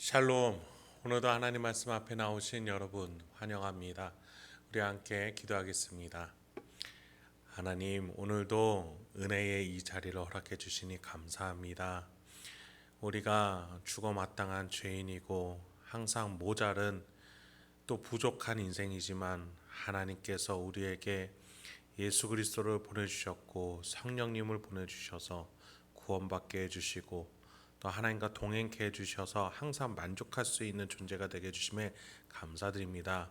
샬롬. 오늘도 하나님 말씀 앞에 나오신 여러분 환영합니다. 우리 함께 기도하겠습니다. 하나님, 오늘도 은혜의 이 자리를 허락해 주시니 감사합니다. 우리가 죽어 마땅한 죄인이고 항상 모자른 또 부족한 인생이지만 하나님께서 우리에게 예수 그리스도를 보내주셨고 성령님을 보내주셔서 구원받게 해주시고 또 하나님과 동행케 해주셔서 항상 만족할 수 있는 존재가 되게 해주심에 감사드립니다.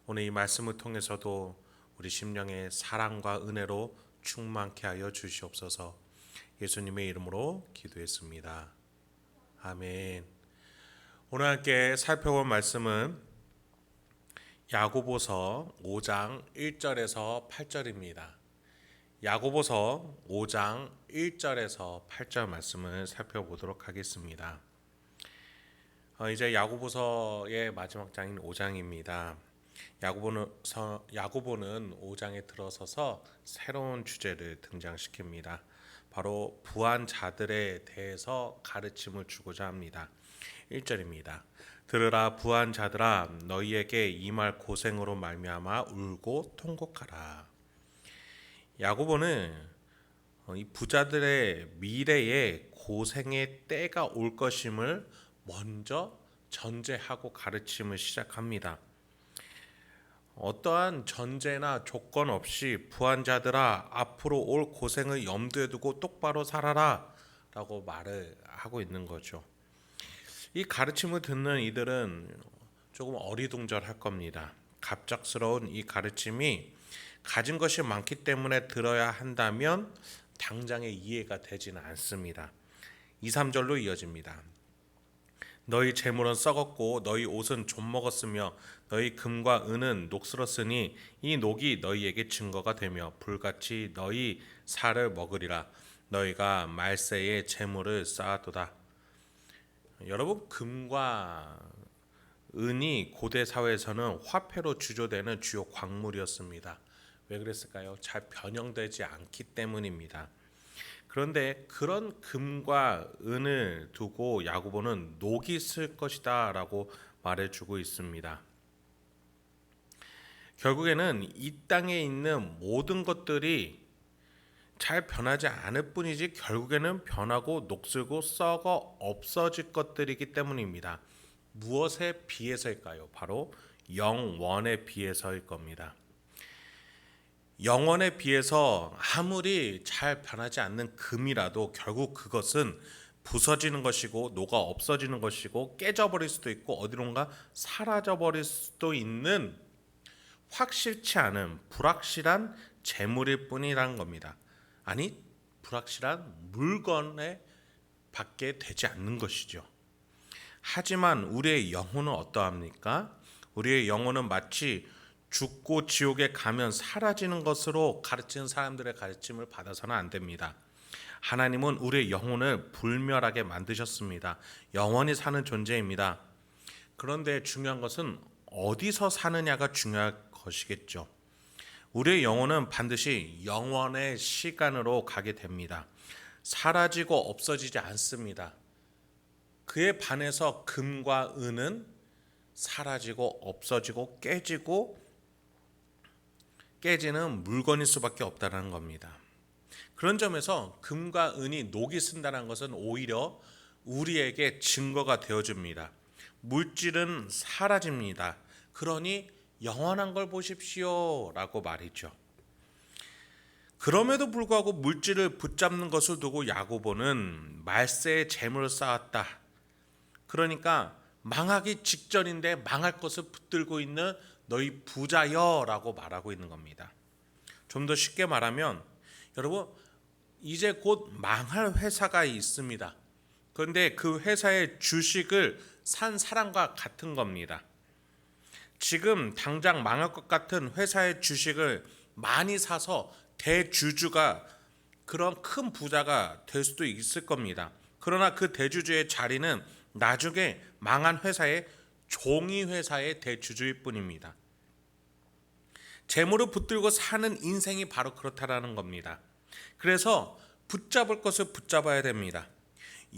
오늘 이 말씀을 통해서도 우리 심령의 사랑과 은혜로 충만케 하여 주시옵소서. 예수님의 이름으로 기도했습니다. 아멘. 오늘 함께 살펴볼 말씀은 야고보서 5장 1절에서 8절입니다. 야고보서 5장 1절에서 8절 말씀을 살펴보도록 하겠습니다. 이제 야고보서의 마지막 장인 5장입니다. 야고보는 5장에 들어서서 새로운 주제를 등장시킵니다. 바로 부한 자들에 대해서 가르침을 주고자 합니다. 1절입니다. 들으라 부한 자들아, 너희에게 임할 고생으로 말미암아 울고 통곡하라. 야고보는 이 부자들의 미래에 고생의 때가 올 것임을 먼저 전제하고 가르침을 시작합니다. 어떠한 전제나 조건 없이 부한 자들아, 앞으로 올 고생을 염두에 두고 똑바로 살아라 라고 말을 하고 있는 거죠. 이 가르침을 듣는 이들은 조금 어리둥절할 겁니다. 갑작스러운 이 가르침이 가진 것이 많기 때문에 들어야 한다면 당장의 이해가 되지는 않습니다. 2, 3절로 이어집니다. 너희 재물은 썩었고 너희 옷은 좀먹었으며 너희 금과 은은 녹슬었으니 이 녹이 너희에게 증거가 되며 불같이 너희 살을 먹으리라. 너희가 말세에 재물을 쌓아도다. 여러분, 금과 은이 고대 사회에서는 화폐로 주조되는 주요 광물이었습니다. 왜 그랬을까요? 잘 변형되지 않기 때문입니다. 그런데 그런 금과 은을 두고 야고보는 녹이 쓸 것이다 라고 말해주고 있습니다. 결국에는 이 땅에 있는 모든 것들이 잘 변하지 않을 뿐이지 결국에는 변하고 녹슬고 썩어 없어질 것들이기 때문입니다. 무엇에 비해서일까요? 바로 영원에 비해서일 겁니다. 영원에 비해서 아무리 잘 변하지 않는 금이라도 결국 그것은 부서지는 것이고 녹아 없어지는 것이고 깨져버릴 수도 있고 어디론가 사라져버릴 수도 있는 확실치 않은 불확실한 재물일 뿐이라는 겁니다. 아니, 불확실한 물건에 밖에 되지 않는 것이죠. 하지만 우리의 영혼은 어떠합니까? 우리의 영혼은 마치 죽고 지옥에 가면 사라지는 것으로 가르치는 사람들의 가르침을 받아서는 안 됩니다. 하나님은 우리의 영혼을 불멸하게 만드셨습니다. 영원히 사는 존재입니다. 그런데 중요한 것은 어디서 사느냐가 중요할 것이겠죠. 우리의 영혼은 반드시 영원의 시간으로 가게 됩니다. 사라지고 없어지지 않습니다. 그에 반해서 금과 은은 사라지고 없어지고 깨지는 물건일 수밖에 없다는 겁니다. 그런 점에서 금과 은이 녹이 쓴다는 것은 오히려 우리에게 증거가 되어줍니다. 물질은 사라집니다. 그러니 영원한 걸 보십시오 라고 말이죠. 그럼에도 불구하고 물질을 붙잡는 것을 두고 야고보는 말세에 재물을 쌓았다. 그러니까 망하기 직전인데 망할 것을 붙들고 있는 너희 부자여 라고 말하고 있는 겁니다. 좀 더 쉽게 말하면 여러분, 이제 곧 망할 회사가 있습니다. 그런데 그 회사의 주식을 산 사람과 같은 겁니다. 지금 당장 망할 것 같은 회사의 주식을 많이 사서 대주주가, 그런 큰 부자가 될 수도 있을 겁니다. 그러나 그 대주주의 자리는 나중에 망한 회사의 종이 회사의 대주주일 뿐입니다. 재물을 붙들고 사는 인생이 바로 그렇다라는 겁니다. 그래서 붙잡을 것을 붙잡아야 됩니다.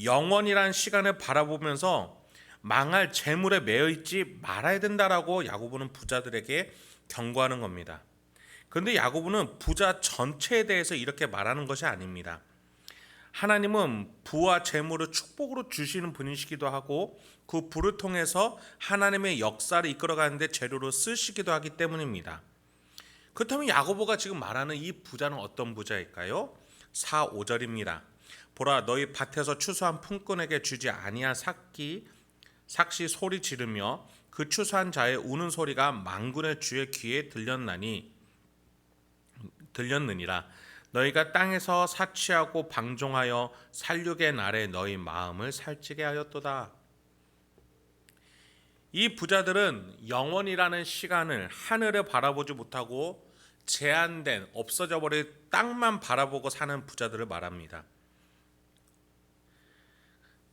영원이란 시간을 바라보면서 망할 재물에 매여 있지 말아야 된다라고 야고보는 부자들에게 경고하는 겁니다. 그런데 야고보는 부자 전체에 대해서 이렇게 말하는 것이 아닙니다. 하나님은 부와 재물을 축복으로 주시는 분이시기도 하고 그 부를 통해서 하나님의 역사를 이끌어가는 데 재료로 쓰시기도 하기 때문입니다. 그렇다면 야고보가 지금 말하는 이 부자는 어떤 부자일까요? 4, 5절입니다. 보라, 너희 밭에서 추수한 품꾼에게 주지 아니한 삭시 소리 지르며 그 추수한 자의 우는 소리가 만군의 주의 귀에 들렸느니라. 너희가 땅에서 사치하고 방종하여 살육의 날에 너희 마음을 살찌게 하였도다. 이 부자들은 영원이라는 시간을 하늘을 바라보지 못하고 제한된 없어져 버릴 땅만 바라보고 사는 부자들을 말합니다.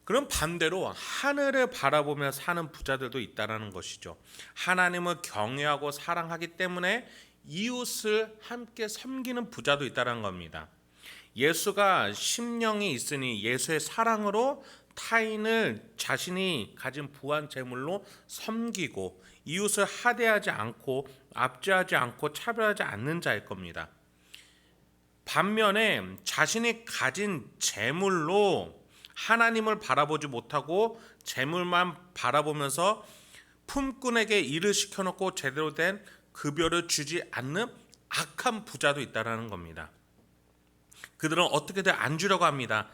그럼 반대로 하늘을 바라보며 사는 부자들도 있다는 것이죠. 하나님을 경외하고 사랑하기 때문에 이웃을 함께 섬기는 부자도 있다는 겁니다. 예수가 심령이 있으니 예수의 사랑으로 타인을 자신이 가진 부한 재물로 섬기고 이웃을 하대하지 않고 압제하지 않고 차별하지 않는 자일 겁니다. 반면에 자신이 가진 재물로 하나님을 바라보지 못하고 재물만 바라보면서 품꾼에게 일을 시켜놓고 제대로 된 급여를 주지 않는 악한 부자도 있다는 겁니다. 그들은 어떻게든 안 주려고 합니다.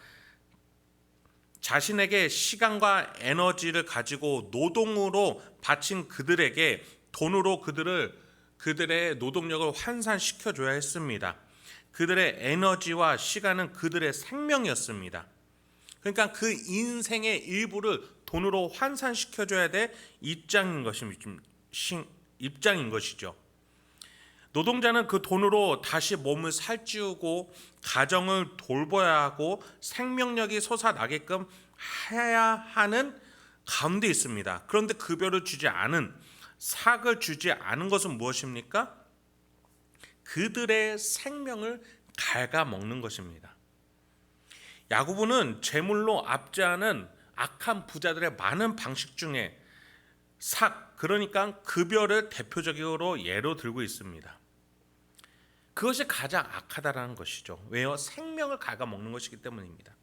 자신에게 시간과 에너지를 가지고 노동으로 바친 그들에게 돈으로 그들의 노동력을 환산시켜줘야 했습니다. 그들의 에너지와 시간은 그들의 생명이었습니다. 그러니까 그 인생의 일부를 돈으로 환산시켜줘야 될 입장인 것이죠. 노동자는 그 돈으로 다시 몸을 살찌우고 가정을 돌봐야 하고 생명력이 솟아나게끔 해야 하는 가운데 있습니다. 그런데 급여를 주지 않은, 삭을 주지 않은 것은 무엇입니까? 그들의 생명을 갉아먹는 것입니다. 야고보는 재물로 압제하는 악한 부자들의 많은 방식 중에 그러니까 급여를 대표적으로 예로 들고 있습니다. 그것이 가장 악하다라는 것이죠. 왜요? 생명을 갉아먹는 것이기 때문입니다.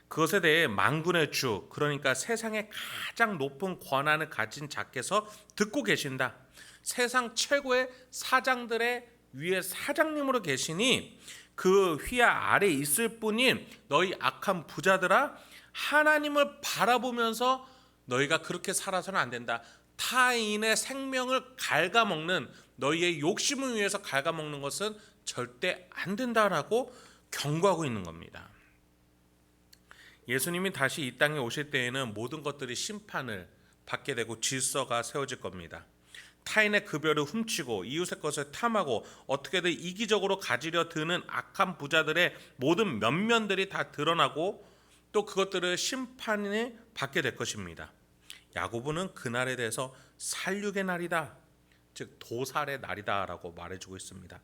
그것에 대해 만군의 주, 그러니까 세상의 가장 높은 권한을 가진 자께서 듣고 계신다. 세상 최고의 사장들의 위에 사장님으로 계시니 그 휘하 아래 있을 뿐인 너희 악한 부자들아, 하나님을 바라보면서 너희가 그렇게 살아서는 안 된다. 타인의 생명을 갉아먹는, 너희의 욕심을 위해서 갉아먹는 것은 절대 안 된다라고 경고하고 있는 겁니다. 예수님이 다시 이 땅에 오실 때에는 모든 것들이 심판을 받게 되고 질서가 세워질 겁니다. 타인의 급여를 훔치고 이웃의 것을 탐하고 어떻게든 이기적으로 가지려 드는 악한 부자들의 모든 면면들이 다 드러나고 또 그것들을 심판을 받게 될 것입니다. 야고보는 그날에 대해서 살육의 날이다, 즉 도살의 날이다라고 말해주고 있습니다.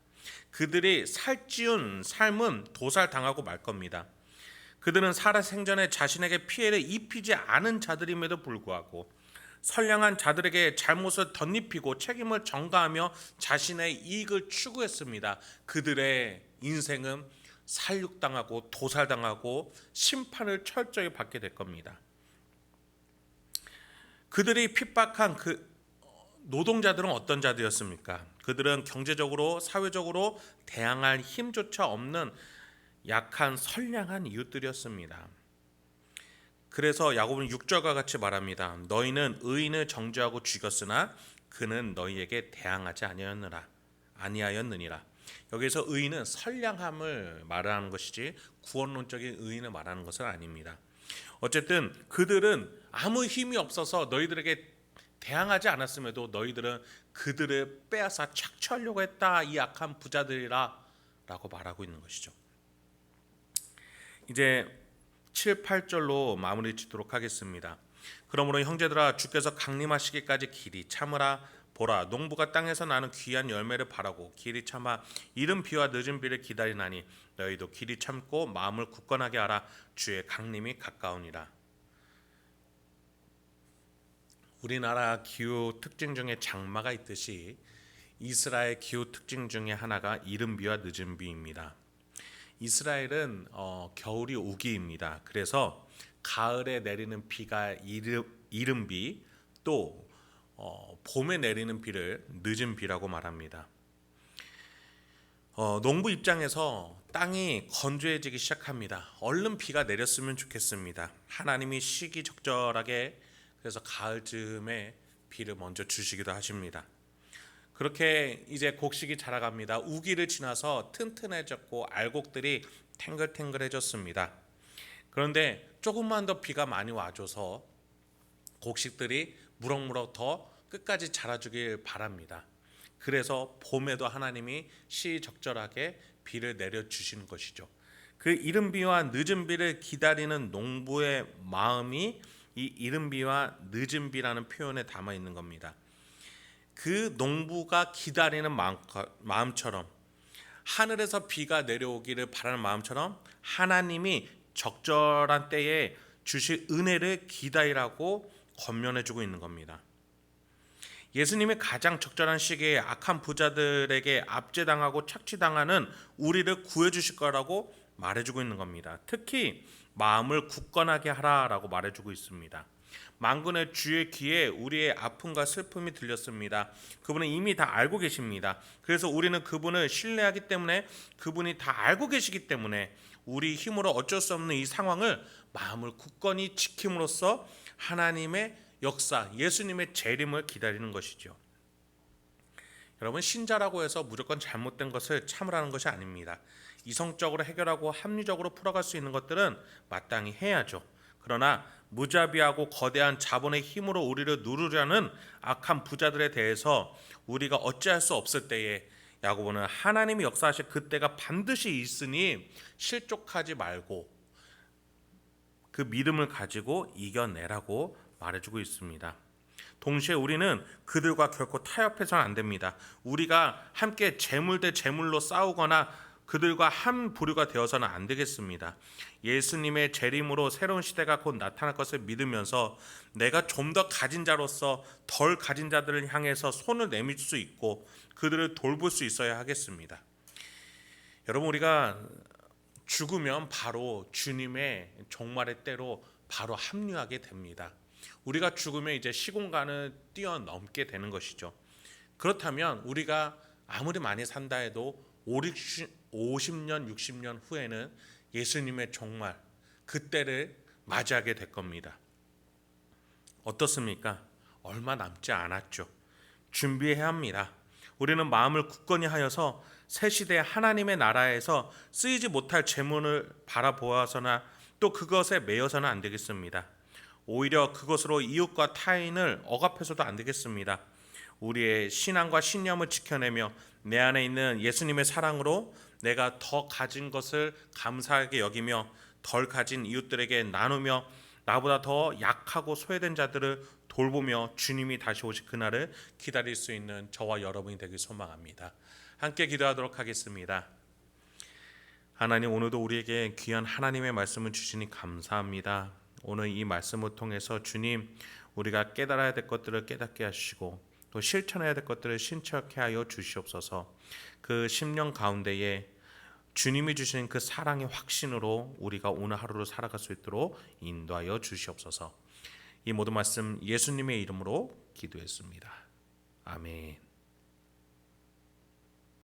그들이 살찌운 삶은 도살당하고 말 겁니다. 그들은 살아생전에 자신에게 피해를 입히지 않은 자들임에도 불구하고 선량한 자들에게 잘못을 덧입히고 책임을 전가하며 자신의 이익을 추구했습니다. 그들의 인생은 살육당하고 도살당하고 심판을 철저히 받게 될 겁니다. 그들이 핍박한 그 노동자들은 어떤 자들이었습니까? 그들은 경제적으로, 사회적으로 대항할 힘조차 없는 약한 선량한 이웃들이었습니다. 그래서 야고보는 6절과 같이 말합니다. 너희는 의인을 정죄하고 죽였으나 그는 너희에게 대항하지 아니하였느니라. 여기서 의인은 선량함을 말하는 것이지 구원론적인 의인을 말하는 것은 아닙니다. 어쨌든 그들은 아무 힘이 없어서 너희들에게 대항하지 않았음에도 너희들은 그들을 빼앗아 착취하려고 했다. 이 악한 부자들이라 라고 말하고 있는 것이죠. 이제 7, 8절로 마무리 짓도록 하겠습니다. 그러므로 형제들아, 주께서 강림하시기까지 길이 참으라. 보라, 농부가 땅에서 나는 귀한 열매를 바라고 길이 참아 이른 비와 늦은 비를 기다리나니 너희도 길이 참고 마음을 굳건하게 하라. 주의 강림이 가까우니라. 우리나라 기후 특징 중에 장마가 있듯이 이스라엘 기후 특징 중에 하나가 이른비와 늦은비입니다. 이스라엘은 겨울이 우기입니다. 그래서 가을에 내리는 비가 이른비, 또 봄에 내리는 비를 늦은비라고 말합니다. 농부 입장에서 땅이 건조해지기 시작합니다. 얼른 비가 내렸으면 좋겠습니다. 하나님이 시기적절하게 그래서 가을쯤에 비를 먼저 주시기도 하십니다. 그렇게 이제 곡식이 자라갑니다. 우기를 지나서 튼튼해졌고 알곡들이 탱글탱글해졌습니다. 그런데 조금만 더 비가 많이 와줘서 곡식들이 무럭무럭 더 끝까지 자라주길 바랍니다. 그래서 봄에도 하나님이 시적절하게 비를 내려주시는 것이죠. 그 이른 비와 늦은 비를 기다리는 농부의 마음이 이 이른 비와 늦은 비라는 표현에 담아 있는 겁니다. 그 농부가 기다리는 마음처럼, 하늘에서 비가 내려오기를 바라는 마음처럼 하나님이 적절한 때에 주실 은혜를 기다리라고 권면해주고 있는 겁니다. 예수님이 가장 적절한 시기에 악한 부자들에게 압제당하고 착취당하는 우리를 구해주실 거라고 말해주고 있는 겁니다. 특히 마음을 굳건하게 하라라고 말해주고 있습니다. 만군의 주의 귀에 우리의 아픔과 슬픔이 들렸습니다. 그분은 이미 다 알고 계십니다. 그래서 우리는 그분을 신뢰하기 때문에, 그분이 다 알고 계시기 때문에 우리 힘으로 어쩔 수 없는 이 상황을 마음을 굳건히 지킴으로써 하나님의 역사, 예수님의 재림을 기다리는 것이죠. 여러분, 신자라고 해서 무조건 잘못된 것을 참으라는 것이 아닙니다. 이성적으로 해결하고 합리적으로 풀어갈 수 있는 것들은 마땅히 해야죠. 그러나 무자비하고 거대한 자본의 힘으로 우리를 누르려는 악한 부자들에 대해서 우리가 어찌할 수 없을 때에 야고보는 하나님이 역사하실 그때가 반드시 있으니 실족하지 말고 그 믿음을 가지고 이겨내라고 말해주고 있습니다. 동시에 우리는 그들과 결코 타협해서는 안 됩니다. 우리가 함께 재물 대 재물로 싸우거나 그들과 한 부류가 되어서는 안 되겠습니다. 예수님의 재림으로 새로운 시대가 곧 나타날 것을 믿으면서 내가 좀 더 가진 자로서 덜 가진 자들을 향해서 손을 내밀 수 있고 그들을 돌볼 수 있어야 하겠습니다. 여러분, 우리가 죽으면 바로 주님의 종말의 때로 바로 합류하게 됩니다. 우리가 죽으면 이제 시공간을 뛰어넘게 되는 것이죠. 그렇다면 우리가 아무리 많이 산다 해도 50년, 60년 후에는 예수님의 종말, 그때를 맞이하게 될 겁니다. 어떻습니까? 얼마 남지 않았죠. 준비해야 합니다. 우리는 마음을 굳건히 하여서 새 시대 하나님의 나라에서 쓰이지 못할 재물을 바라보아서나 또 그것에 매여서는 안 되겠습니다. 오히려 그것으로 이웃과 타인을 억압해서도 안 되겠습니다. 우리의 신앙과 신념을 지켜내며 내 안에 있는 예수님의 사랑으로 내가 더 가진 것을 감사하게 여기며 덜 가진 이웃들에게 나누며 나보다 더 약하고 소외된 자들을 돌보며 주님이 다시 오실 그날을 기다릴 수 있는 저와 여러분이 되길 소망합니다. 함께 기도하도록 하겠습니다. 하나님, 오늘도 우리에게 귀한 하나님의 말씀을 주시니 감사합니다. 오늘 이 말씀을 통해서 주님, 우리가 깨달아야 될 것들을 깨닫게 하시고 또 실천해야 될 것들을 실천케 하여 주시옵소서. 그 10년 가운데에 주님이 주신 그 사랑의 확신으로 우리가 오늘 하루를 살아갈 수 있도록 인도하여 주시옵소서. 이 모든 말씀 예수님의 이름으로 기도했습니다. 아멘.